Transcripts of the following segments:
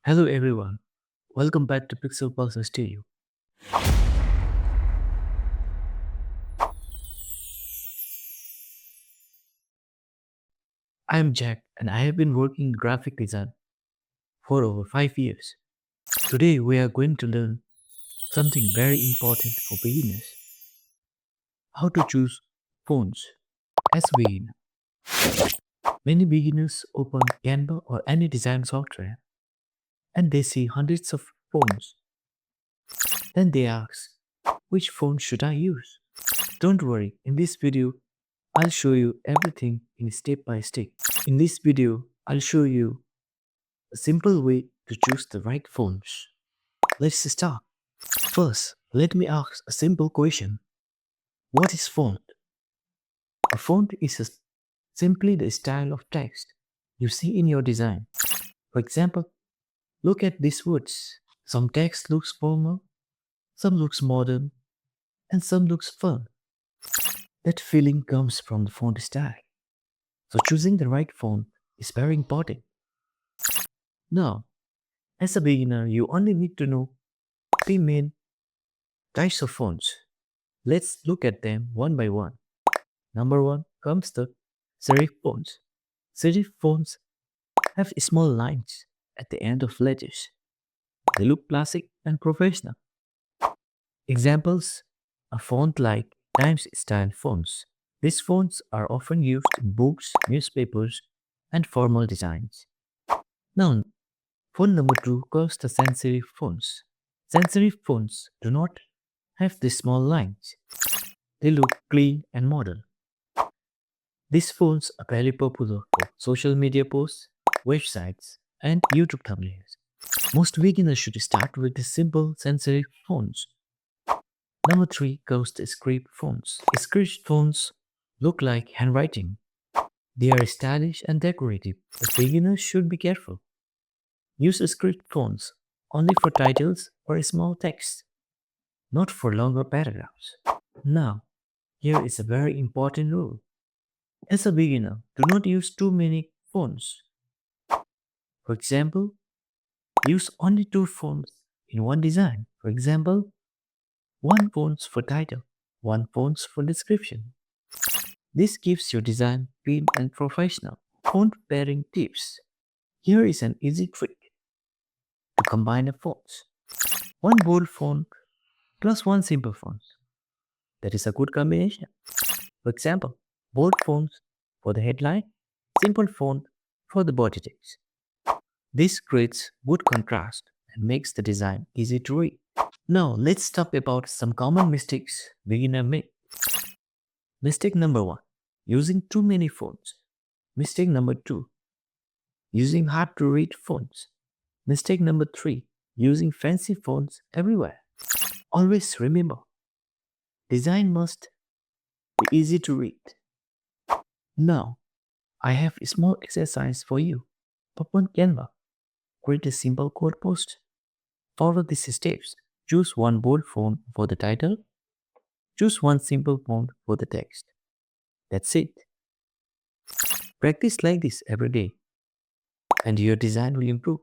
Hello everyone, welcome back to Pixel Pulse Studio. I am Jack and I have been working in graphic design for over 5 years. Today we are going to learn something very important for beginners, how to choose fonts. As a beginner, many beginners open Canva or any design software and they see hundreds of fonts. Then they ask, which font should I use? Don't worry, in this video I'll show you everything in step by step. In this video, I'll show you a simple way to choose the right fonts. Let's start. First, let me ask a simple question. What is font? A font is simply the style of text you see in your design. For example, look at these words. Some text looks formal, some looks modern, and some looks fun. That feeling comes from the font style. So choosing the right font is very important. Now, as a beginner, you only need to know three main types of fonts. Let's look at them one by one. Number one comes the serif fonts. Serif fonts have small lines at the end of letters. They look classic and professional. Examples: a font like Times style fonts. These fonts are often used in books, newspapers, and formal designs. Now, font number two comes the sans serif fonts. Sans serif fonts do not have these small lines. They look clean and modern. These fonts are very popular for social media posts, websites, and YouTube thumbnails. Most beginners should start with the simple sans serif fonts. Number three comes the script fonts. Script fonts look like handwriting. They are stylish and decorative, but beginners should be careful. Use script fonts only for titles or small text, not for longer paragraphs. Now, here is a very important rule. As a beginner, do not use too many fonts. For example, use only two fonts in one design. For example, one font for title, one font for description. This keeps your design clean and professional. Font pairing tips. Here is an easy trick to combine the fonts. One bold font plus one simple font. That is a good combination. For example, bold fonts for the headline, simple font for the body text. This creates good contrast and makes the design easy to read. Now let's talk about some common mistakes beginners make. Mistake number one, using too many fonts. Mistake number two, using hard to read fonts. Mistake number three, using fancy fonts everywhere. Always remember, design must be easy to read. Now, I have a small exercise for you. Open Canva. Create a simple code post. Follow these steps. Choose one bold font for the title. Choose one simple font for the text. That's it. Practice like this every day, and your design will improve.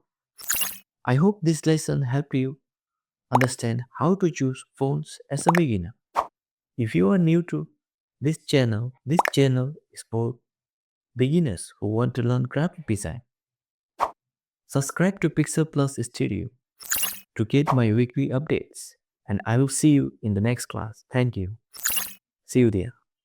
I hope this lesson helped you understand how to choose fonts as a beginner. If you are new to this channel is for beginners who want to learn graphic design. Subscribe to Pixel Plus Studio to get my weekly updates, and I will see you in the next class. Thank you. See you there.